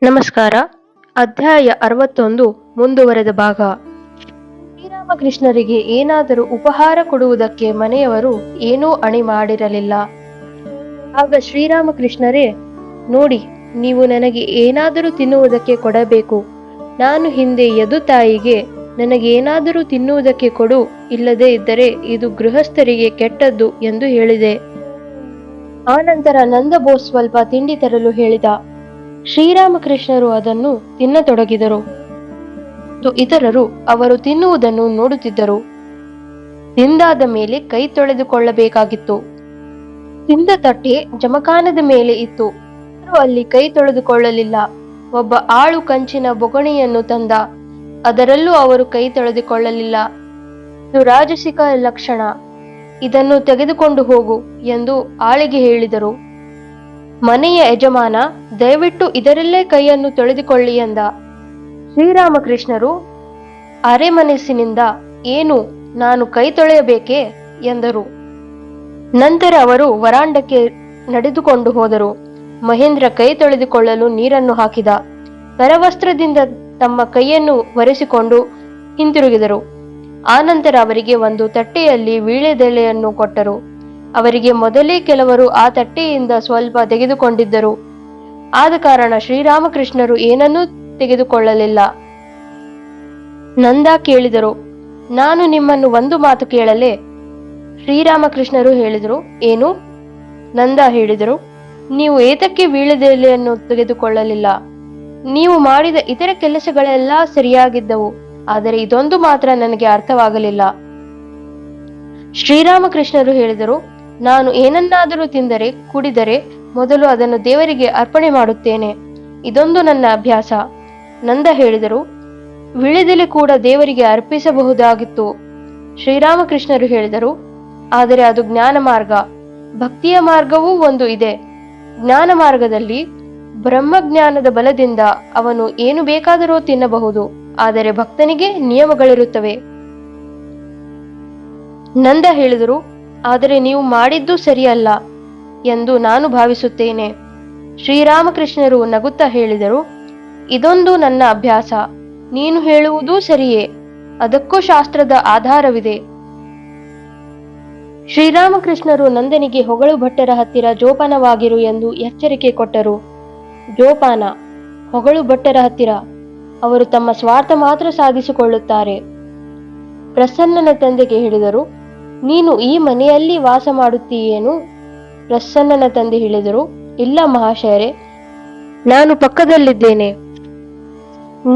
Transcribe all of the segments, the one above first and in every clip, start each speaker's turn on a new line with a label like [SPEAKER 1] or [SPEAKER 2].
[SPEAKER 1] ನಮಸ್ಕಾರ. ಅಧ್ಯಾಯ 61 ಮುಂದುವರೆದ ಭಾಗ. ಶ್ರೀರಾಮಕೃಷ್ಣರಿಗೆ ಏನಾದರೂ ಉಪಹಾರ ಕೊಡುವುದಕ್ಕೆ ಮನೆಯವರು ಏನೂ ಅಣಿ ಮಾಡಿರಲಿಲ್ಲ. ಆಗ ಶ್ರೀರಾಮಕೃಷ್ಣರೇ, ನೋಡಿ, ನೀವು ನನಗೆ ಏನಾದರೂ ತಿನ್ನುವುದಕ್ಕೆ ಕೊಡಬೇಕು. ನಾನು ಹಿಂದೆ ಯದು ತಾಯಿಗೆ ನನಗೆ ಏನಾದರೂ ತಿನ್ನುವುದಕ್ಕೆ ಕೊಡು, ಇಲ್ಲದೇ ಇದ್ದರೆ ಇದು ಗೃಹಸ್ಥರಿಗೆ ಕೆಟ್ಟದ್ದು ಎಂದು ಹೇಳಿದೆ. ಆನಂತರ ನಂದಬೋಸ್ ಸ್ವಲ್ಪ ತಿಂಡಿ ತರಲು ಹೇಳಿದ. ಶ್ರೀರಾಮಕೃಷ್ಣರು ಅದನ್ನು ತಿನ್ನತೊಡಗಿದರು. ಇತರರು ಅವರು ತಿನ್ನುವುದನ್ನು ನೋಡುತ್ತಿದ್ದರು. ತಿಂದಾದ ಮೇಲೆ ಕೈ ತೊಳೆದುಕೊಳ್ಳಬೇಕಾಗಿತ್ತು. ತಿಂದ ತಟ್ಟೆ ಜಮಖಾನದ ಮೇಲೆ ಇತ್ತು. ಅಲ್ಲಿ ಕೈ ತೊಳೆದುಕೊಳ್ಳಲಿಲ್ಲ. ಒಬ್ಬ ಆಳು ಕಂಚಿನ ಬೊಗಣೆಯನ್ನು ತಂದ. ಅದರಲ್ಲೂ ಅವರು ಕೈ ತೊಳೆದುಕೊಳ್ಳಲಿಲ್ಲ. ಇದು ರಾಜಸಿಕ ಲಕ್ಷಣ. ಇದನ್ನು ತೆಗೆದುಕೊಂಡು ಹೋಗು ಎಂದು ಆಳಿಗೆ ಹೇಳಿದರು. ಮನೆಯ ಯಜಮಾನ, ದಯವಿಟ್ಟು ಇದರಲ್ಲೇ ಕೈಯನ್ನು ತೊಳೆದುಕೊಳ್ಳಿ ಎಂದ. ಶ್ರೀರಾಮಕೃಷ್ಣರು ಅರೆಮನಸ್ಸಿನಿಂದ, ಏನು, ನಾನು ಕೈ ತೊಳೆಯಬೇಕೇ ಎಂದರು. ನಂತರ ಅವರು ವರಾಂಡಕ್ಕೆ ನಡೆದುಕೊಂಡು ಹೋದರು. ಮಹೇಂದ್ರ ಕೈ ತೊಳೆದುಕೊಳ್ಳಲು ನೀರನ್ನು ಹಾಕಿದ. ಕರವಸ್ತ್ರದಿಂದ ತಮ್ಮ ಕೈಯನ್ನು ಒರೆಸಿಕೊಂಡು ಹಿಂತಿರುಗಿದರು. ಆನಂತರ ಅವರಿಗೆ ಒಂದು ತಟ್ಟೆಯಲ್ಲಿ ವೀಳ್ಯದೆಲೆಯನ್ನು ಕೊಟ್ಟರು. ಅವರಿಗೆ ಮೊದಲೇ ಕೆಲವರು ಆ ತಟ್ಟೆಯಿಂದ ಸ್ವಲ್ಪ ತೆಗೆದುಕೊಂಡಿದ್ದರು. ಆದ ಕಾರಣ ಶ್ರೀರಾಮಕೃಷ್ಣರು ಏನನ್ನೂ ತೆಗೆದುಕೊಳ್ಳಲಿಲ್ಲ. ನಂದ ಕೇಳಿದರು, ನಾನು ನಿಮ್ಮನ್ನು ಒಂದು ಮಾತು ಕೇಳಲೇ? ಶ್ರೀರಾಮಕೃಷ್ಣರು ಹೇಳಿದರು, ಏನು? ನಂದ ಹೇಳಿದರು, ನೀವು ಏತಕ್ಕೆ ವೀಳ್ಯದೆಲೆಯನ್ನು ತೆಗೆದುಕೊಳ್ಳಲಿಲ್ಲ? ನೀವು ಮಾಡಿದ ಇತರ ಕೆಲಸಗಳೆಲ್ಲ ಸರಿಯಾಗಿದ್ದವು, ಆದರೆ ಇದೊಂದು ಮಾತ್ರ ನನಗೆ ಅರ್ಥವಾಗಲಿಲ್ಲ. ಶ್ರೀರಾಮಕೃಷ್ಣರು ಹೇಳಿದರು, ನಾನು ಏನನ್ನಾದರೂ ತಿಂದರೆ, ಕುಡಿದರೆ ಮೊದಲು ಅದನ್ನು ದೇವರಿಗೆ ಅರ್ಪಣೆ ಮಾಡುತ್ತೇನೆ. ಇದೊಂದು ನನ್ನ ಅಭ್ಯಾಸ. ನಂದ ಹೇಳಿದರು, ವೀಳ್ಯದೆಲೆ ಕೂಡ ದೇವರಿಗೆ ಅರ್ಪಿಸಬಹುದಾಗಿತ್ತು. ಶ್ರೀರಾಮಕೃಷ್ಣರು ಹೇಳಿದರು, ಆದರೆ ಅದು ಜ್ಞಾನ ಮಾರ್ಗ. ಭಕ್ತಿಯ ಮಾರ್ಗವೂ ಒಂದು ಇದೆ. ಜ್ಞಾನ ಮಾರ್ಗದಲ್ಲಿ ಬ್ರಹ್ಮಜ್ಞಾನದ ಬಲದಿಂದ ಅವನು ಏನು ಬೇಕಾದರೂ ತಿನ್ನಬಹುದು, ಆದರೆ ಭಕ್ತನಿಗೆ ನಿಯಮಗಳಿರುತ್ತವೆ. ನಂದ ಹೇಳಿದರು, ಆದರೆ ನೀವು ಮಾಡಿದ್ದು ಸರಿಯಲ್ಲ ಎಂದು ನಾನು ಭಾವಿಸುತ್ತೇನೆ. ಶ್ರೀರಾಮಕೃಷ್ಣರು ನಗುತ್ತಾ ಹೇಳಿದರು, ಇದೊಂದು ನನ್ನ ಅಭ್ಯಾಸ. ನೀನು ಹೇಳುವುದೂ ಸರಿಯೇ, ಅದಕ್ಕೂ ಶಾಸ್ತ್ರದ ಆಧಾರವಿದೆ. ಶ್ರೀರಾಮಕೃಷ್ಣರು ನಂದನಿಗೆ ಹೊಗಳು ಭಟ್ಟರ ಹತ್ತಿರ ಜೋಪಾನವಾಗಿರು ಎಂದು ಎಚ್ಚರಿಕೆ ಕೊಟ್ಟರು. ಜೋಪಾನ, ಹೊಗಳು ಭಟ್ಟರ ಹತ್ತಿರ ಅವರು ತಮ್ಮ ಸ್ವಾರ್ಥ ಮಾತ್ರ ಸಾಧಿಸಿಕೊಳ್ಳುತ್ತಾರೆ. ಪ್ರಸನ್ನನ ತಂದೆಗೆ ಹೇಳಿದರು, ನೀನು ಈ ಮನೆಯಲ್ಲಿ ವಾಸ ಮಾಡುತ್ತೀಯೇನು? ಪ್ರಸನ್ನನ ತಂದೆ ಹೇಳಿದರು, ಇಲ್ಲ ಮಹಾಶಯರೇ, ನಾನು ಪಕ್ಕದಲ್ಲಿದ್ದೇನೆ.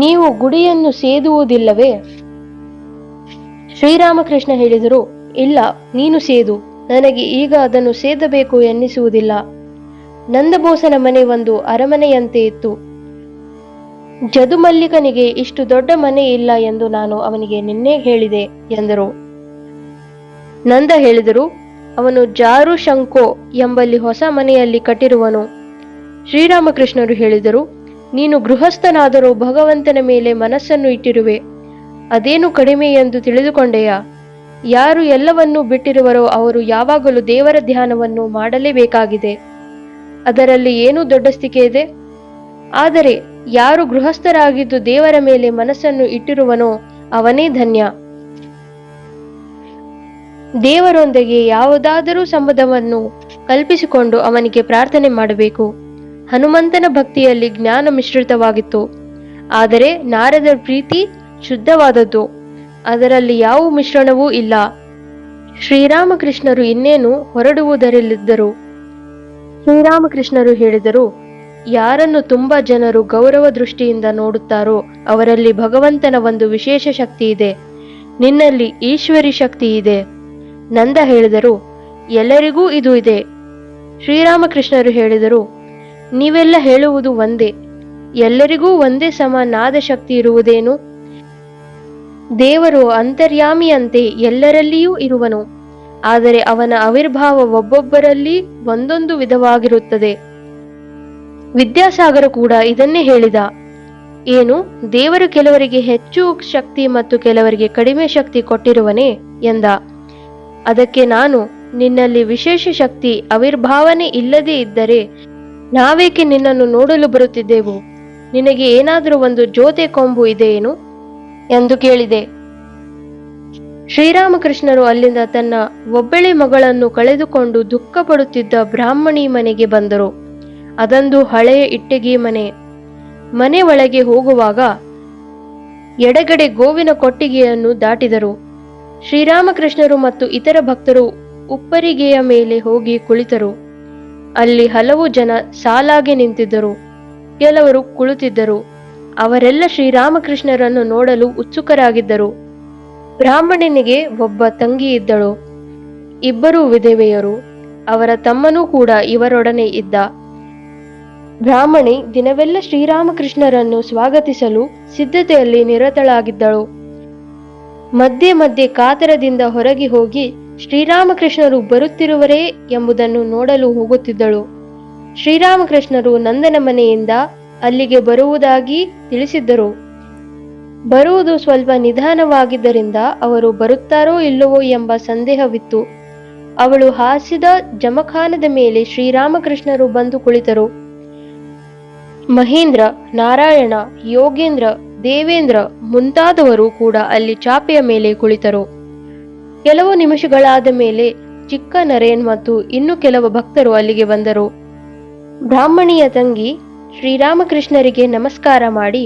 [SPEAKER 1] ನೀವು ಗುಡಿಯನ್ನು ಸೇದುವುದಿಲ್ಲವೇ? ಶ್ರೀರಾಮಕೃಷ್ಣ ಹೇಳಿದರು, ಇಲ್ಲ, ನೀನು ಸೇದು. ನನಗೆ ಈಗ ಅದನ್ನು ಸೇದಬೇಕು ಎನ್ನಿಸುವುದಿಲ್ಲ. ನಂದಬೋಸನ ಮನೆ ಒಂದು ಅರಮನೆಯಂತೆ ಇತ್ತು. ಜದುಮಲ್ಲಿಕನಿಗೆ ಇಷ್ಟು ದೊಡ್ಡ ಮನೆ ಇಲ್ಲ ಎಂದು ನಾನು ಅವನಿಗೆ ನಿನ್ನೆ ಹೇಳಿದೆ ಎಂದರು. ನಂದ ಹೇಳಿದರು, ಅವನು ಜಾರು ಶಂಕೋ ಎಂಬಲ್ಲಿ ಹೊಸ ಮನೆಯಲ್ಲಿ ಕಟ್ಟಿರುವನು. ಶ್ರೀರಾಮಕೃಷ್ಣರು ಹೇಳಿದರು, ನೀನು ಗೃಹಸ್ಥನಾದರೂ ಭಗವಂತನ ಮೇಲೆ ಮನಸ್ಸನ್ನು ಇಟ್ಟಿರುವೆ. ಅದೇನು ಕಡಿಮೆ ಎಂದು ತಿಳಿದುಕೊಂಡೆಯಾ? ಯಾರು ಎಲ್ಲವನ್ನೂ ಬಿಟ್ಟಿರುವರೋ ಅವರು ಯಾವಾಗಲೂ ದೇವರ ಧ್ಯಾನವನ್ನು ಮಾಡಲೇಬೇಕಾಗಿದೆ. ಅದರಲ್ಲಿ ಏನೂ ದೊಡ್ಡಸ್ತಿಕೆ ಇದೆ? ಆದರೆ ಯಾರು ಗೃಹಸ್ಥರಾಗಿದ್ದು ದೇವರ ಮೇಲೆ ಮನಸ್ಸನ್ನು ಇಟ್ಟಿರುವನೋ ಅವನೇ ಧನ್ಯ. ದೇವರೊಂದಿಗೆ ಯಾವುದಾದರೂ ಸಂಬಂಧವನ್ನು ಕಲ್ಪಿಸಿಕೊಂಡು ಅವನಿಗೆ ಪ್ರಾರ್ಥನೆ ಮಾಡಬೇಕು. ಹನುಮಂತನ ಭಕ್ತಿಯಲ್ಲಿ ಜ್ಞಾನ ಮಿಶ್ರಿತವಾಗಿತ್ತು, ಆದರೆ ನಾರದರ ಪ್ರೀತಿ ಶುದ್ಧವಾದದ್ದು. ಅದರಲ್ಲಿ ಯಾವ ಮಿಶ್ರಣವೂ ಇಲ್ಲ. ಶ್ರೀರಾಮಕೃಷ್ಣರು ಇನ್ನೇನು ಹೊರಡುವುದರಲ್ಲಿದ್ದರು. ಶ್ರೀರಾಮಕೃಷ್ಣರು ಹೇಳಿದರು, ಯಾರನ್ನು ತುಂಬಾ ಜನರು ಗೌರವ ದೃಷ್ಟಿಯಿಂದ ನೋಡುತ್ತಾರೋ ಅವರಲ್ಲಿ ಭಗವಂತನ ಒಂದು ವಿಶೇಷ ಶಕ್ತಿ ಇದೆ. ನಿನ್ನಲ್ಲಿ ಈಶ್ವರಿ ಶಕ್ತಿ ಇದೆ. ನಂದ ಹೇಳಿದರು, ಎಲ್ಲರಿಗೂ ಇದು ಇದೆ. ಶ್ರೀರಾಮಕೃಷ್ಣರು ಹೇಳಿದರು, ನೀವೆಲ್ಲ ಹೇಳುವುದು ಒಂದೇ. ಎಲ್ಲರಿಗೂ ಒಂದೇ ಸಮ ನಾದ ಶಕ್ತಿ ಇರುವುದೇನು? ದೇವರು ಅಂತರ್ಯಾಮಿಯಂತೆ ಎಲ್ಲರಲ್ಲಿಯೂ ಇರುವನು, ಆದರೆ ಅವನ ಆವಿರ್ಭಾವ ಒಬ್ಬೊಬ್ಬರಲ್ಲಿ ಒಂದೊಂದು ವಿಧವಾಗಿರುತ್ತದೆ. ವಿದ್ಯಾಸಾಗರ ಕೂಡ ಇದನ್ನೇ ಹೇಳಿದ. ಏನು, ದೇವರು ಕೆಲವರಿಗೆ ಹೆಚ್ಚು ಶಕ್ತಿ ಮತ್ತು ಕೆಲವರಿಗೆ ಕಡಿಮೆ ಶಕ್ತಿ ಕೊಟ್ಟಿರುವನೇ ಎಂದ. ಅದಕ್ಕೆ ನಾನು, ನಿನ್ನಲ್ಲಿ ವಿಶೇಷ ಶಕ್ತಿ ಆವಿರ್ಭಾವನೆ ಇಲ್ಲದೇ ಇದ್ದರೆ ನಾವೇಕೆ ನಿನ್ನನ್ನು ನೋಡಲು ಬರುತ್ತಿದ್ದೆವು? ನಿನಗೆ ಏನಾದರೂ ಒಂದು ಜೋತೆ ಕೊಂಬು ಇದೆಯೇನು ಎಂದು ಕೇಳಿದೆ. ಶ್ರೀರಾಮಕೃಷ್ಣರು ಅಲ್ಲಿಂದ ತನ್ನ ಒಬ್ಬಳೆ ಮಗಳನ್ನು ಕಳೆದುಕೊಂಡು ದುಃಖ ಪಡುತ್ತಿದ್ದ ಬ್ರಾಹ್ಮಣಿ ಮನೆಗೆ ಬಂದರು. ಅದೊಂದು ಹಳೆಯ ಇಟ್ಟಿಗೆ ಮನೆ. ಮನೆ ಒಳಗೆ ಹೋಗುವಾಗ ಎಡಗಡೆ ಗೋವಿನ ಕೊಟ್ಟಿಗೆಯನ್ನು ದಾಟಿದರು. ಶ್ರೀರಾಮಕೃಷ್ಣರು ಮತ್ತು ಇತರ ಭಕ್ತರು ಉಪ್ಪರಿಗೆಯ ಮೇಲೆ ಹೋಗಿ ಕುಳಿತರು. ಅಲ್ಲಿ ಹಲವು ಜನ ಸಾಲಾಗಿ ನಿಂತಿದ್ದರು, ಕೆಲವರು ಕುಳಿತಿದ್ದರು. ಅವರೆಲ್ಲ ಶ್ರೀರಾಮಕೃಷ್ಣರನ್ನು ನೋಡಲು ಉತ್ಸುಕರಾಗಿದ್ದರು. ಬ್ರಾಹ್ಮಣನಿಗೆ ಒಬ್ಬ ತಂಗಿ ಇದ್ದಳು, ಇಬ್ಬರು ವಿಧವೆಯರು. ಅವರ ತಮ್ಮನೂ ಕೂಡ ಇವರೊಡನೆ ಇದ್ದ. ಬ್ರಾಹ್ಮಣಿ ದಿನವೆಲ್ಲ ಶ್ರೀರಾಮಕೃಷ್ಣರನ್ನು ಸ್ವಾಗತಿಸಲು ಸಿದ್ಧತೆಯಲ್ಲಿ ನಿರತಳಾಗಿದ್ದಳು. ಮಧ್ಯೆ ಮಧ್ಯೆ ಕಾತರದಿಂದ ಹೊರಗೆ ಹೋಗಿ ಶ್ರೀರಾಮಕೃಷ್ಣರು ಬರುತ್ತಿರುವರೇ ಎಂಬುದನ್ನು ನೋಡಲು ಹೋಗುತ್ತಿದ್ದಳು. ಶ್ರೀರಾಮಕೃಷ್ಣರು ನಂದನ ಮನೆಯಿಂದ ಅಲ್ಲಿಗೆ ಬರುವುದಾಗಿ ತಿಳಿಸಿದ್ದರು. ಬರುವುದು ಸ್ವಲ್ಪ ನಿಧಾನವಾಗಿದ್ದರಿಂದ ಅವರು ಬರುತ್ತಾರೋ ಇಲ್ಲವೋ ಎಂಬ ಸಂದೇಹವಿತ್ತು. ಅವಳು ಹಾಸಿದ ಜಮಖಾನದ ಮೇಲೆ ಶ್ರೀರಾಮಕೃಷ್ಣರು ಬಂದು ಕುಳಿತರು. ಮಹೇಂದ್ರ, ನಾರಾಯಣ, ಯೋಗೇಂದ್ರ, ದೇವೇಂದ್ರ ಮುಂತಾದವರು ಕೂಡ ಅಲ್ಲಿ ಚಾಪೆಯ ಮೇಲೆ ಕುಳಿತರು. ಕೆಲವು ನಿಮಿಷಗಳಾದ ಮೇಲೆ ಚಿಕ್ಕ ನರೇನ್ ಮತ್ತು ಇನ್ನು ಕೆಲವು ಭಕ್ತರು ಅಲ್ಲಿಗೆ ಬಂದರು. ಬ್ರಾಹ್ಮಣಿಯ ತಂಗಿ ಶ್ರೀರಾಮಕೃಷ್ಣರಿಗೆ ನಮಸ್ಕಾರ ಮಾಡಿ,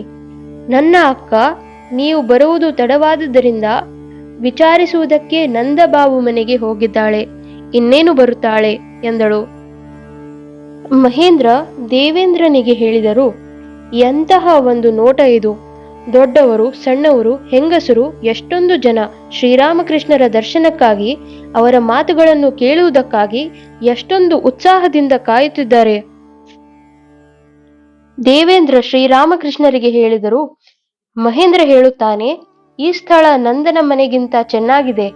[SPEAKER 1] ನನ್ನ ಅಕ್ಕ, ನೀವು ಬರುವುದು ತಡವಾದುದರಿಂದ ವಿಚಾರಿಸುವುದಕ್ಕೆ ನಂದಬಾಬು ಮನೆಗೆ ಹೋಗಿದ್ದಾಳೆ, ಇನ್ನೇನು ಬರುತ್ತಾಳೆ ಎಂದಳು. ಮಹೇಂದ್ರ ದೇವೇಂದ್ರನಿಗೆ ಹೇಳಿದರು, ಎಂತಹ ಒಂದು ನೋಟ ಇದು! ದೊಡ್ಡವರು, ಸಣ್ಣವರು, ಹೆಂಗಸರು ಎಷ್ಟೊಂದು ಜನ ಶ್ರೀರಾಮಕೃಷ್ಣರ ದರ್ಶನಕ್ಕಾಗಿ, ಅವರ ಮಾತುಗಳನ್ನು ಕೇಳುವುದಕ್ಕಾಗಿ ಎಷ್ಟೊಂದು ಉತ್ಸಾಹದಿಂದ ಕಾಯುತ್ತಿದ್ದಾರೆ. ದೇವೇಂದ್ರ ಶ್ರೀರಾಮಕೃಷ್ಣರಿಗೆ ಹೇಳಿದರು. ಮಹೇಂದ್ರ ಹೇಳುತ್ತಾನೆ, ಈ ಸ್ಥಳ ನಂದನ ಮನೆಗಿಂತ ಚೆನ್ನಾಗಿದೆ.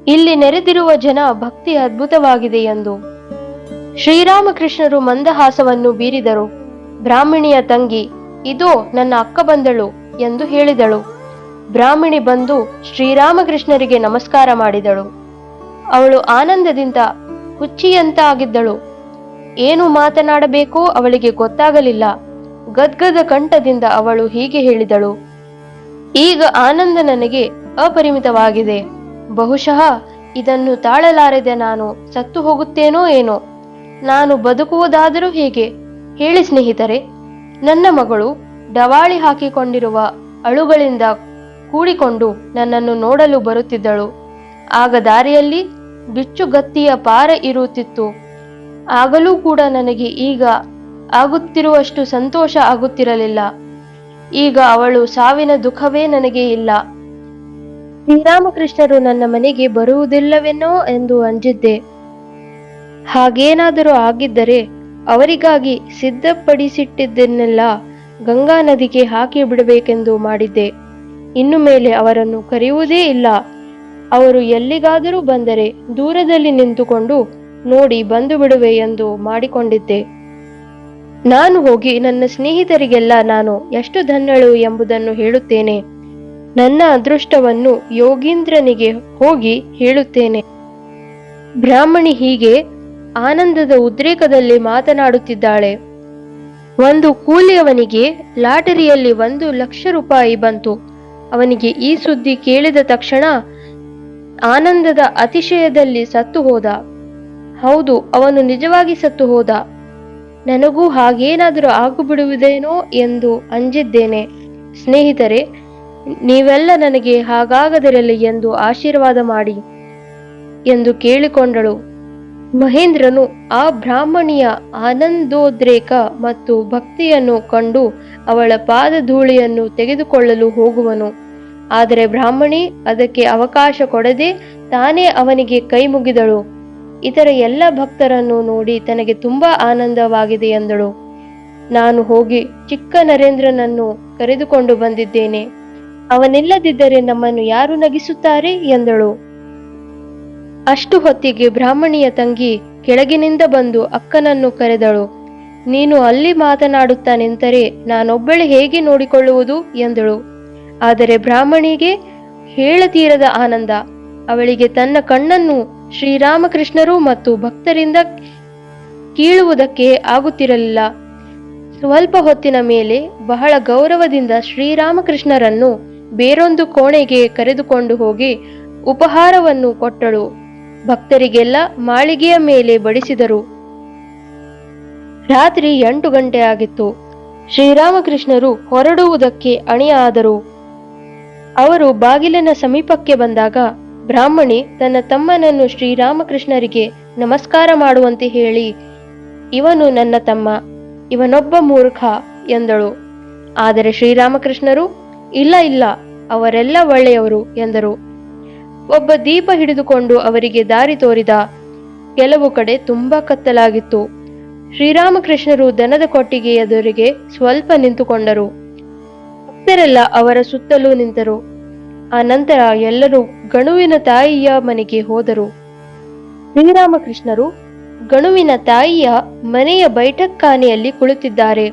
[SPEAKER 1] ಇಲ್ಲಿ ನೆರೆದಿರುವ ಜನ ಭಕ್ತಿ ಅದ್ಭುತವಾಗಿದೆ ಎಂದು. ಶ್ರೀರಾಮಕೃಷ್ಣರು ಮಂದಹಾಸವನ್ನು ಬೀರಿದರು. ಬ್ರಾಹ್ಮಣಿಯ ತಂಗಿ, ಇದೋ ನನ್ನ ಅಕ್ಕ ಬಂದಳು ಎಂದು ಹೇಳಿದಳು. ಬ್ರಾಹ್ಮಣಿ ಬಂದು ಶ್ರೀರಾಮಕೃಷ್ಣರಿಗೆ ನಮಸ್ಕಾರ ಮಾಡಿದಳು. ಅವಳು ಆನಂದದಿಂದ ಹುಚ್ಚಿಯಂತಾಗಿದ್ದಳು. ಏನು ಮಾತನಾಡಬೇಕೋ ಅವಳಿಗೆ ಗೊತ್ತಾಗಲಿಲ್ಲ. ಗದ್ಗದ ಕಂಠದಿಂದ ಅವಳು ಹೀಗೆ ಹೇಳಿದಳು, ಈಗ ಆನಂದ ನನಗೆ ಅಪರಿಮಿತವಾಗಿದೆ. ಬಹುಶಃ ಇದನ್ನು ತಾಳಲಾರದೆ ನಾನು ಸತ್ತು ಹೋಗುತ್ತೇನೋ ಏನೋ. ನಾನು ಬದುಕುವುದಾದರೂ ಹೇಗೆ ಹೇಳಿ ಸ್ನೇಹಿತರೆ. ನನ್ನ ಮಗಳು ಡವಾಳಿ ಹಾಕಿಕೊಂಡಿರುವ ಅಳುಗಳಿಂದ ಕೂಡಿಕೊಂಡು ನನ್ನನ್ನು ನೋಡಲು ಬರುತ್ತಿದ್ದಳು. ಆಗ ದಾರಿಯಲ್ಲಿ ಬಿಚ್ಚುಗತ್ತಿಯ ಪಾರ ಇರುತ್ತಿತ್ತು. ಆಗಲೂ ಕೂಡ ನನಗೆ ಈಗ ಆಗುತ್ತಿರುವಷ್ಟು ಸಂತೋಷ ಆಗುತ್ತಿರಲಿಲ್ಲ. ಈಗ ಅವಳು ಸಾವಿನ ದುಃಖವೇ ನನಗೆ ಇಲ್ಲ. ಶ್ರೀರಾಮಕೃಷ್ಣರು ನನ್ನ ಮನೆಗೆ ಬರುವುದಿಲ್ಲವೆನ್ನೋ ಎಂದು ಅಂಜಿದ್ದೆ. ಹಾಗೇನಾದರೂ ಆಗಿದ್ದರೆ ಅವರಿಗಾಗಿ ಸಿದ್ಧಪಡಿಸಿಟ್ಟಿದ್ದನ್ನೆಲ್ಲ ಗಂಗಾ ನದಿಗೆ ಹಾಕಿ ಬಿಡಬೇಕೆಂದು ಮಾಡಿದ್ದೆ. ಇನ್ನು ಮೇಲೆ ಅವರನ್ನು ಕರೆಯುವುದೇ ಇಲ್ಲ. ಅವರು ಎಲ್ಲಿಗಾದರೂ ಬಂದರೆ ದೂರದಲ್ಲಿ ನಿಂತುಕೊಂಡು ನೋಡಿ ಬಂದು ಬಿಡುವೆ ಎಂದು ಮಾಡಿಕೊಂಡಿದ್ದೆ. ನಾನು ಹೋಗಿ ನನ್ನ ಸ್ನೇಹಿತರಿಗೆಲ್ಲ ನಾನು ಎಷ್ಟು ಧನ್ಯಳು ಎಂಬುದನ್ನು ಹೇಳುತ್ತೇನೆ. ನನ್ನ ಅದೃಷ್ಟವನ್ನು ಯೋಗೀಂದ್ರನಿಗೆ ಹೋಗಿ ಹೇಳುತ್ತೇನೆ. ಬ್ರಾಹ್ಮಣಿ ಹೀಗೆ ಆನಂದದ ಉದ್ರೇಕದಲ್ಲಿ ಮಾತನಾಡುತ್ತಿದ್ದಾಳೆ. ಒಂದು ಕೂಲಿಯವನಿಗೆ ಲಾಟರಿಯಲ್ಲಿ 1,00,000 ರೂಪಾಯಿ ಬಂತು. ಅವನಿಗೆ ಈ ಸುದ್ದಿ ಕೇಳಿದ ತಕ್ಷಣ ಆನಂದದ ಅತಿಶಯದಲ್ಲಿ ಸತ್ತು ಹೋದ. ಹೌದು, ಅವನು ನಿಜವಾಗಿ ಸತ್ತು ಹೋದ. ನನಗೂ ಹಾಗೇನಾದರೂ ಆಗಿಬಿಡುವುದೇನೋ ಎಂದು ಅಂಜಿದ್ದೇನೆ. ಸ್ನೇಹಿತರೆ, ನೀವೆಲ್ಲ ನನಗೆ ಹಾಗಾಗದಿರಲಿ ಎಂದು ಆಶೀರ್ವಾದ ಮಾಡಿ ಎಂದು ಕೇಳಿಕೊಂಡಳು. ಮಹೇಂದ್ರನು ಆ ಬ್ರಾಹ್ಮಣಿಯ ಆನಂದೋದ್ರೇಕ ಮತ್ತು ಭಕ್ತಿಯನ್ನು ಕಂಡು ಅವಳ ಪಾದಧೂಳಿಯನ್ನು ತೆಗೆದುಕೊಳ್ಳಲು ಹೋಗುವನು. ಆದರೆ ಬ್ರಾಹ್ಮಣಿ ಅದಕ್ಕೆ ಅವಕಾಶ ಕೊಡದೆ ತಾನೇ ಅವನಿಗೆ ಕೈ ಮುಗಿದಳು. ಇತರ ಎಲ್ಲ ಭಕ್ತರನ್ನು ನೋಡಿ ತನಗೆ ತುಂಬಾ ಆನಂದವಾಗಿದೆ ಎಂದಳು. ನಾನು ಹೋಗಿ ಚಿಕ್ಕ ನರೇಂದ್ರನನ್ನು ಕರೆದುಕೊಂಡು ಬಂದಿದ್ದೇನೆ. ಅವನಿಲ್ಲದಿದ್ದರೆ ನಮ್ಮನ್ನು ಯಾರು ನಗಿಸುತ್ತಾರೆ ಎಂದಳು. ಅಷ್ಟು ಹೊತ್ತಿಗೆ ಬ್ರಾಹ್ಮಣಿಯ ತಂಗಿ ಕೆಳಗಿನಿಂದ ಬಂದು ಅಕ್ಕನನ್ನು ಕರೆದಳು. ನೀನು ಅಲ್ಲಿ ಮಾತನಾಡುತ್ತಾ ನಿಂತರೆ ನಾನೊಬ್ಬಳೆ ಹೇಗೆ ನೋಡಿಕೊಳ್ಳುವುದು ಎಂದಳು. ಆದರೆ ಬ್ರಾಹ್ಮಣಿಗೆ ಹೇಳತೀರದ ಆನಂದ. ಅವಳಿಗೆ ತನ್ನ ಕಣ್ಣನ್ನು ಶ್ರೀರಾಮಕೃಷ್ಣರು ಮತ್ತು ಭಕ್ತರಿಂದ ಕೀಳುವುದಕ್ಕೆ ಆಗುತ್ತಿರಲಿಲ್ಲ. ಸ್ವಲ್ಪ ಹೊತ್ತಿನ ಮೇಲೆ ಬಹಳ ಗೌರವದಿಂದ ಶ್ರೀರಾಮಕೃಷ್ಣರನ್ನು ಬೇರೊಂದು ಕೋಣೆಗೆ ಕರೆದುಕೊಂಡು ಹೋಗಿ ಉಪಹಾರವನ್ನು ಕೊಟ್ಟಳು. ಭಕ್ತರಿಗೆಲ್ಲ ಮಾಳಿಗೆಯ ಮೇಲೆ ಬಡಿಸಿದರು. ರಾತ್ರಿ 8 ಗಂಟೆ ಆಗಿತ್ತು. ಶ್ರೀರಾಮಕೃಷ್ಣರು ಹೊರಡುವುದಕ್ಕೆ ಅಣಿಯಾದರು. ಅವರು ಬಾಗಿಲಿನ ಸಮೀಪಕ್ಕೆ ಬಂದಾಗ ಬ್ರಾಹ್ಮಣಿ ತನ್ನ ತಮ್ಮನನ್ನು ಶ್ರೀರಾಮಕೃಷ್ಣರಿಗೆ ನಮಸ್ಕಾರ ಮಾಡುವಂತೆ ಹೇಳಿ, ಇವನು ನನ್ನ ತಮ್ಮ, ಇವನೊಬ್ಬ ಮೂರ್ಖ ಎಂದಳು. ಆದರೆ ಶ್ರೀರಾಮಕೃಷ್ಣರು, ಇಲ್ಲ ಇಲ್ಲ, ಅವರೆಲ್ಲ ಒಳ್ಳೆಯವರು ಎಂದರು. ಒಬ್ಬ ದೀಪ ಹಿಡಿದುಕೊಂಡು ಅವರಿಗೆ ದಾರಿ ತೋರಿದ. ಕೆಲವು ಕಡೆ ತುಂಬಾ ಕತ್ತಲಾಗಿತ್ತು. ಶ್ರೀರಾಮಕೃಷ್ಣರು ದನದ ಕೊಟ್ಟಿಗೆ ಎದುರಿಗೆ ಸ್ವಲ್ಪ ನಿಂತುಕೊಂಡರು. ಭಕ್ತರೆಲ್ಲ ಅವರ ಸುತ್ತಲೂ ನಿಂತರು. ಆ ನಂತರ ಎಲ್ಲರೂ ಗಣುವಿನ ತಾಯಿಯ ಮನೆಗೆ ಹೋದರು. ಶ್ರೀರಾಮಕೃಷ್ಣರು ಗಣುವಿನ ತಾಯಿಯ ಮನೆಯ ಬೈಠಕ್ಖಾನೆಯಲ್ಲಿ ಕುಳಿತಿದ್ದಾರೆ.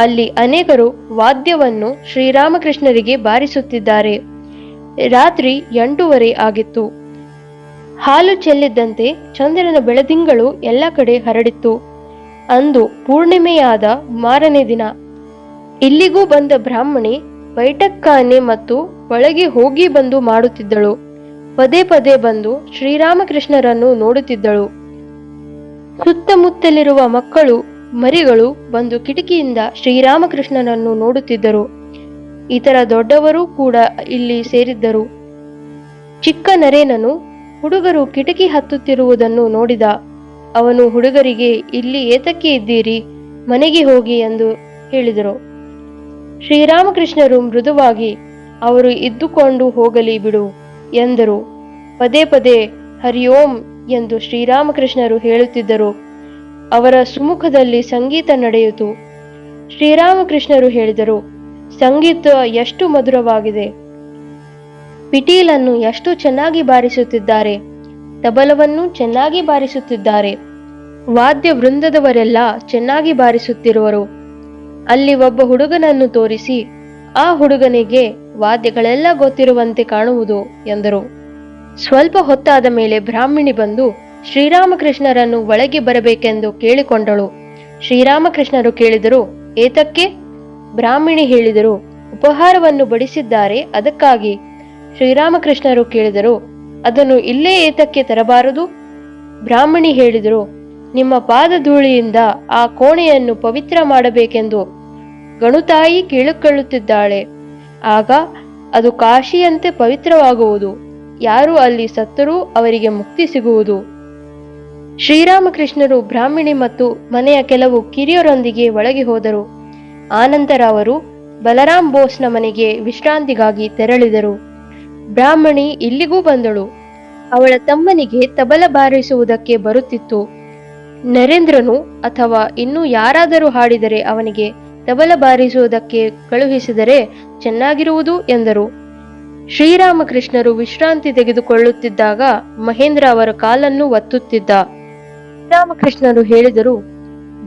[SPEAKER 1] ಅಲ್ಲಿ ಅನೇಕರು ವಾದ್ಯವನ್ನು ಶ್ರೀರಾಮಕೃಷ್ಣರಿಗೆ ಬಾರಿಸುತ್ತಿದ್ದಾರೆ. ರಾತ್ರಿ 8:30 ಆಗಿತ್ತು. ಹಾಲು ಚೆಲ್ಲಿದ್ದಂತೆ ಚಂದ್ರನ ಬೆಳದಿಂಗಳು ಎಲ್ಲ ಕಡೆ ಹರಡಿತ್ತು. ಅಂದು ಪೂರ್ಣಿಮೆಯಾದ ಮಾರನೇ ದಿನ. ಇಲ್ಲಿಗೂ ಬಂದ ಬ್ರಾಹ್ಮಣಿ ಬೈಠಕ್ಖಾನೆ ಮತ್ತು ಒಳಗೆ ಹೋಗಿ ಬಂದು ಮಾಡುತ್ತಿದ್ದಳು. ಪದೇ ಪದೇ ಬಂದು ಶ್ರೀರಾಮಕೃಷ್ಣರನ್ನು ನೋಡುತ್ತಿದ್ದಳು. ಸುತ್ತಮುತ್ತಲಿರುವ ಮಕ್ಕಳು ಮರಿಗಳು ಬಂದು ಕಿಟಕಿಯಿಂದ ಶ್ರೀರಾಮಕೃಷ್ಣನನ್ನು ನೋಡುತ್ತಿದ್ದರು. ಇತರ ದೊಡ್ಡವರೂ ಕೂಡ ಇಲ್ಲಿ ಸೇರಿದ್ದರು. ಚಿಕ್ಕ ನರೇನನು ಹುಡುಗರು ಕಿಟಕಿ ಹತ್ತುತ್ತಿರುವುದನ್ನು ನೋಡಿದ. ಅವನು ಹುಡುಗರಿಗೆ, ಇಲ್ಲಿ ಏತಕ್ಕೆ ಇದ್ದೀರಿ, ಮನೆಗೆ ಹೋಗಿ ಎಂದು ಹೇಳಿದರು. ಶ್ರೀರಾಮಕೃಷ್ಣರು ಮೃದುವಾಗಿ, ಅವರು ಇದ್ದುಕೊಂಡು ಹೋಗಲಿ ಬಿಡು ಎಂದರು. ಪದೇ ಪದೇ ಹರಿಓಂ ಎಂದು ಶ್ರೀರಾಮಕೃಷ್ಣರು ಹೇಳುತ್ತಿದ್ದರು. ಅವರ ಸುಮುಖದಲ್ಲಿ ಸಂಗೀತ ನಡೆಯಿತು. ಶ್ರೀರಾಮಕೃಷ್ಣರು ಹೇಳಿದರು, ಸಂಗೀತ ಎಷ್ಟು ಮಧುರವಾಗಿದೆ, ಪಿಟೀಲನ್ನು ಎಷ್ಟು ಚೆನ್ನಾಗಿ ಬಾರಿಸುತ್ತಿದ್ದಾರೆ, ತಬಲವನ್ನು ಚೆನ್ನಾಗಿ ಬಾರಿಸುತ್ತಿದ್ದಾರೆ, ವಾದ್ಯ ವೃಂದದವರೆಲ್ಲ ಚೆನ್ನಾಗಿ ಬಾರಿಸುತ್ತಿರುವರು. ಅಲ್ಲಿ ಒಬ್ಬ ಹುಡುಗನನ್ನು ತೋರಿಸಿ, ಆ ಹುಡುಗನಿಗೆ ವಾದ್ಯಗಳೆಲ್ಲ ಗೊತ್ತಿರುವಂತೆ ಕಾಣುವುದು ಎಂದರು. ಸ್ವಲ್ಪ ಹೊತ್ತಾದ ಮೇಲೆ ಬ್ರಾಹ್ಮಣಿ ಬಂದು ಶ್ರೀರಾಮಕೃಷ್ಣರನ್ನು ಒಳಗೆ ಬರಬೇಕೆಂದು ಕೇಳಿಕೊಂಡಳು. ಶ್ರೀರಾಮಕೃಷ್ಣರು ಕೇಳಿದರು, ಏತಕ್ಕೆ? ಬ್ರಾಹ್ಮಣಿ ಹೇಳಿದರು, ಉಪಹಾರವನ್ನು ಬಡಿಸಿದ್ದಾರೆ, ಅದಕ್ಕಾಗಿ. ಶ್ರೀರಾಮಕೃಷ್ಣರು ಕೇಳಿದರು, ಅದನ್ನು ಇಲ್ಲೇ ಏತಕ್ಕೆ ತರಬಾರದು? ಬ್ರಾಹ್ಮಣಿ ಹೇಳಿದರು, ನಿಮ್ಮ ಪಾದಧೂಳಿಯಿಂದ ಆ ಕೋಣೆಯನ್ನು ಪವಿತ್ರ ಮಾಡಬೇಕೆಂದು ಗಣುತಾಯಿ ಕೇಳಿಕೊಳ್ಳುತ್ತಿದ್ದಾಳೆ. ಆಗ ಅದು ಕಾಶಿಯಂತೆ ಪವಿತ್ರವಾಗುವುದು. ಯಾರು ಅಲ್ಲಿ ಸತ್ತರೂ ಅವರಿಗೆ ಮುಕ್ತಿ ಸಿಗುವುದು. ಶ್ರೀರಾಮಕೃಷ್ಣರು ಬ್ರಾಹ್ಮಣಿ ಮತ್ತು ಮನೆಯ ಕೆಲವು ಕಿರಿಯರೊಂದಿಗೆ ಒಳಗೆ ಹೋದರು. ಆನಂತರ ಅವರು ಬಲರಾಮ್ ಬೋಸ್ನ ಮನೆಗೆ ವಿಶ್ರಾಂತಿಗಾಗಿ ತೆರಳಿದರು. ಬ್ರಾಹ್ಮಣಿ ಇಲ್ಲಿಗೂ ಬಂದಳು. ಅವಳ ತಮ್ಮನಿಗೆ ತಬಲ ಬಾರಿಸುವುದಕ್ಕೆ ಬರುತ್ತಿತ್ತು. ನರೇಂದ್ರನು ಅಥವಾ ಇನ್ನೂ ಯಾರಾದರೂ ಹಾಡಿದರೆ ಅವನಿಗೆ ತಬಲ ಬಾರಿಸುವುದಕ್ಕೆ ಕಳುಹಿಸಿದರೆ ಚೆನ್ನಾಗಿರುವುದು ಎಂದರು. ಶ್ರೀರಾಮಕೃಷ್ಣರು ವಿಶ್ರಾಂತಿ ತೆಗೆದುಕೊಳ್ಳುತ್ತಿದ್ದಾಗ ಮಹೇಂದ್ರ ಅವರ ಕಾಲನ್ನು ಒತ್ತುತ್ತಿದ್ದ. ಶ್ರೀರಾಮಕೃಷ್ಣರು ಹೇಳಿದರು,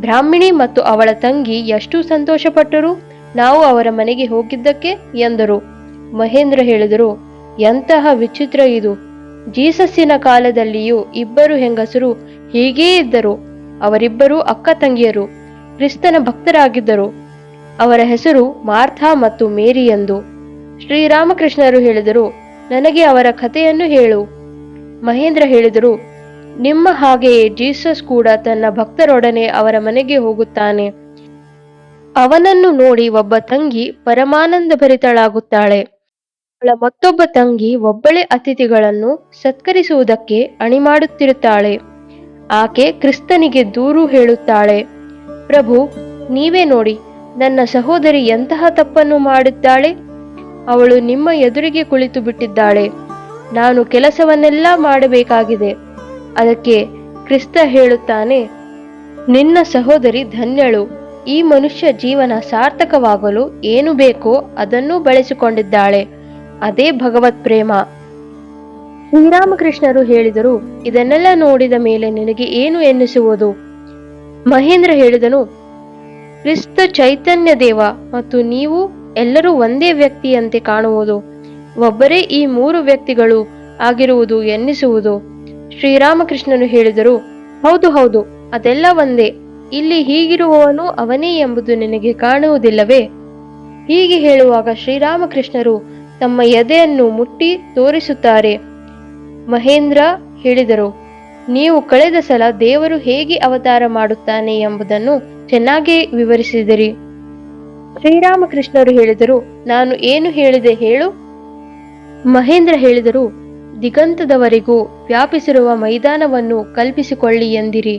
[SPEAKER 1] ಬ್ರಾಹ್ಮಣಿ ಮತ್ತು ಅವಳ ತಂಗಿ ಎಷ್ಟು ಸಂತೋಷಪಟ್ಟರು ನಾವು ಅವರ ಮನೆಗೆ ಹೋಗಿದ್ದಕ್ಕೆ ಎಂದರು. ಮಹೇಂದ್ರ ಹೇಳಿದರು, ಎಂತಹ ವಿಚಿತ್ರ ಇದು. ಜೀಸಸ್ಸಿನ ಕಾಲದಲ್ಲಿಯೂ ಇಬ್ಬರು ಹೆಂಗಸರು ಹೀಗೇ ಇದ್ದರು. ಅವರಿಬ್ಬರು ಅಕ್ಕ ತಂಗಿಯರು, ಕ್ರಿಸ್ತನ ಭಕ್ತರಾಗಿದ್ದರು. ಅವರ ಹೆಸರು ಮಾರ್ಥಾ ಮತ್ತು ಮೇರಿ ಎಂದು. ಶ್ರೀರಾಮಕೃಷ್ಣರು ಹೇಳಿದರು, ನನಗೆ ಅವರ ಕಥೆಯನ್ನು ಹೇಳು. ಮಹೇಂದ್ರ ಹೇಳಿದರು, ನಿಮ್ಮ ಹಾಗೆಯೇ ಜೀಸಸ್ ಕೂಡ ತನ್ನ ಭಕ್ತರೊಡನೆ ಅವರ ಮನೆಗೆ ಹೋಗುತ್ತಾನೆ. ಅವನನ್ನು ನೋಡಿ ಒಬ್ಬ ತಂಗಿ ಪರಮಾನಂದ ಭರಿತಳಾಗುತ್ತಾಳೆ. ಅವಳ ಮತ್ತೊಬ್ಬ ತಂಗಿ ಒಬ್ಬಳೇ ಅತಿಥಿಗಳನ್ನು ಸತ್ಕರಿಸುವುದಕ್ಕೆ ಅಣಿಮಾಡುತ್ತಿರುತ್ತಾಳೆ. ಆಕೆ ಕ್ರಿಸ್ತನಿಗೆ ದೂರು ಹೇಳುತ್ತಾಳೆ, ಪ್ರಭು, ನೀವೇ ನೋಡಿ, ನನ್ನ ಸಹೋದರಿ ಎಂತಹ ತಪ್ಪನ್ನು ಮಾಡಿದ್ದಾಳೆ. ಅವಳು ನಿಮ್ಮ ಎದುರಿಗೆ ಕುಳಿತು ಬಿಟ್ಟಿದ್ದಾಳೆ. ನಾನು ಕೆಲಸವನ್ನೆಲ್ಲ ಮಾಡಬೇಕಾಗಿದೆ. ಅದಕ್ಕೆ ಕ್ರಿಸ್ತ ಹೇಳುತ್ತಾನೆ, ನಿನ್ನ ಸಹೋದರಿ ಧನ್ಯಳು. ಈ ಮನುಷ್ಯ ಜೀವನ ಸಾರ್ಥಕವಾಗಲು ಏನು ಬೇಕೋ ಅದನ್ನೂ ಬಳಸಿಕೊಂಡಿದ್ದಾಳೆ. ಅದೇ ಭಗವತ್ ಪ್ರೇಮ. ಶ್ರೀರಾಮಕೃಷ್ಣರು ಹೇಳಿದರು, ಇದನ್ನೆಲ್ಲ ನೋಡಿದ ಮೇಲೆ ನಿನಗೆ ಏನು ಎನ್ನಿಸುವುದು? ಮಹೇಂದ್ರ ಹೇಳಿದನು, ಕ್ರಿಸ್ತ ಚೈತನ್ಯ ದೇವ ಮತ್ತು ನೀವು ಎಲ್ಲರೂ ಒಂದೇ ವ್ಯಕ್ತಿಯಂತೆ ಕಾಣುವುದು. ಒಬ್ಬರೇ ಈ 3 ವ್ಯಕ್ತಿಗಳು ಆಗಿರುವುದು ಎನ್ನಿಸುವುದು. ಶ್ರೀರಾಮಕೃಷ್ಣನು ಹೇಳಿದರು, ಹೌದು ಹೌದು, ಅದೆಲ್ಲ ಒಂದೇ. ಇಲ್ಲಿ ಹೀಗಿರುವವನು ಅವನೇ ಎಂಬುದು ನಿನಗೆ ಕಾಣುವುದಿಲ್ಲವೇ? ಹೀಗೆ ಹೇಳುವಾಗ ಶ್ರೀರಾಮಕೃಷ್ಣರು ತಮ್ಮ ಎದೆಯನ್ನು ಮುಟ್ಟಿ ತೋರಿಸುತ್ತಾರೆ. ಮಹೇಂದ್ರ ಹೇಳಿದರು, ನೀವು ಕಳೆದ ಸಲ ದೇವರು ಹೇಗೆ ಅವತಾರ ಮಾಡುತ್ತಾನೆ ಎಂಬುದನ್ನು ಚೆನ್ನಾಗಿ ವಿವರಿಸಿದಿರಿ. ಶ್ರೀರಾಮಕೃಷ್ಣರು ಹೇಳಿದರು, ನಾನು ಏನು ಹೇಳಿದೆ ಹೇಳು? ಮಹೇಂದ್ರ ಹೇಳಿದರು, ದಿಗಂತದವರೆಗೂ ವ್ಯಾಪಿಸಿರುವ ಮೈದಾನವನ್ನು ಕಲ್ಪಿಸಿಕೊಳ್ಳಿ ಎಂದಿರಿ.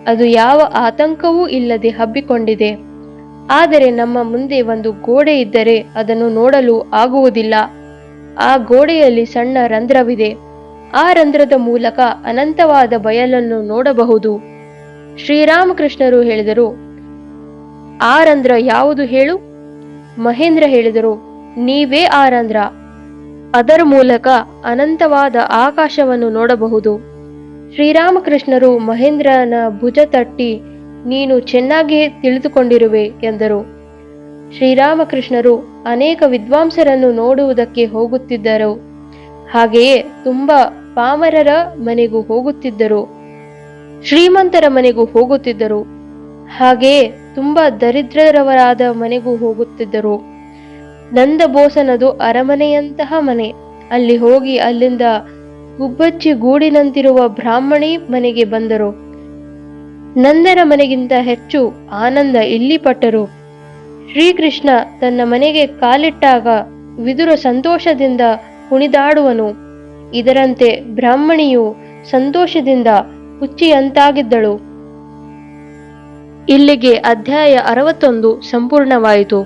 [SPEAKER 1] ಅದು ಯಾವ ಆತಂಕವೂ ಇಲ್ಲದೆ ಹಬ್ಬಿಕೊಂಡಿದೆ. ಆದರೆ ನಮ್ಮ ಮುಂದೆ ಒಂದು ಗೋಡೆ ಇದ್ದರೆ ಅದನ್ನು ನೋಡಲು ಆಗುವುದಿಲ್ಲ. ಆ ಗೋಡೆಯಲ್ಲಿ ಸಣ್ಣ ರಂಧ್ರವಿದೆ. ಆ ರಂಧ್ರದ ಮೂಲಕ ಅನಂತವಾದ ಬಯಲನ್ನು ನೋಡಬಹುದು. ಶ್ರೀರಾಮಕೃಷ್ಣರು ಹೇಳಿದರು, ಆ ರಂಧ್ರ ಯಾವುದು ಹೇಳು? ಮಹೇಂದ್ರ ಹೇಳಿದರು, ನೀವೇ ಆ ರಂಧ್ರ. ಅದರ ಮೂಲಕ ಅನಂತವಾದ ಆಕಾಶವನ್ನು ನೋಡಬಹುದು. ಶ್ರೀರಾಮಕೃಷ್ಣರು ಮಹೇಂದ್ರನ ಭುಜ ತಟ್ಟಿ, ನೀನು ಚೆನ್ನಾಗಿ ತಿಳಿದುಕೊಂಡಿರುವೆ ಎಂದರು. ಶ್ರೀರಾಮಕೃಷ್ಣರು ಅನೇಕ ವಿದ್ವಾಂಸರನ್ನು ನೋಡುವುದಕ್ಕೆ ಹೋಗುತ್ತಿದ್ದರು. ಹಾಗೆಯೇ ತುಂಬಾ ಪಾಮರರ ಮನೆಗೂ ಹೋಗುತ್ತಿದ್ದರು, ಶ್ರೀಮಂತರ ಮನೆಗೂ ಹೋಗುತ್ತಿದ್ದರು. ಹಾಗೆಯೇ ತುಂಬಾ ದರಿದ್ರರವರಾದ ಮನೆಗೂ ಹೋಗುತ್ತಿದ್ದರು. ನಂದಬೋಸನದು ಅರಮನೆಯಂತಹ ಮನೆ. ಅಲ್ಲಿ ಹೋಗಿ ಅಲ್ಲಿಂದ ಗುಬ್ಬಚ್ಚಿ ಗೂಡಿನಂತಿರುವ ಬ್ರಾಹ್ಮಣಿ ಮನೆಗೆ ಬಂದರು. ನಂದನ ಮನೆಗಿಂತ ಹೆಚ್ಚು ಆನಂದ ಇಲ್ಲಿ ಪಟ್ಟರು. ಶ್ರೀಕೃಷ್ಣ ತನ್ನ ಮನೆಗೆ ಕಾಲಿಟ್ಟಾಗ ವಿದುರ ಸಂತೋಷದಿಂದ ಕುಣಿದಾಡುವನು. ಇದರಂತೆ ಬ್ರಾಹ್ಮಣಿಯು ಸಂತೋಷದಿಂದ ಹುಚ್ಚಿಯಂತಾಗಿದ್ದಳು. ಇಲ್ಲಿಗೆ ಅಧ್ಯಾಯ 61 ಸಂಪೂರ್ಣವಾಯಿತು.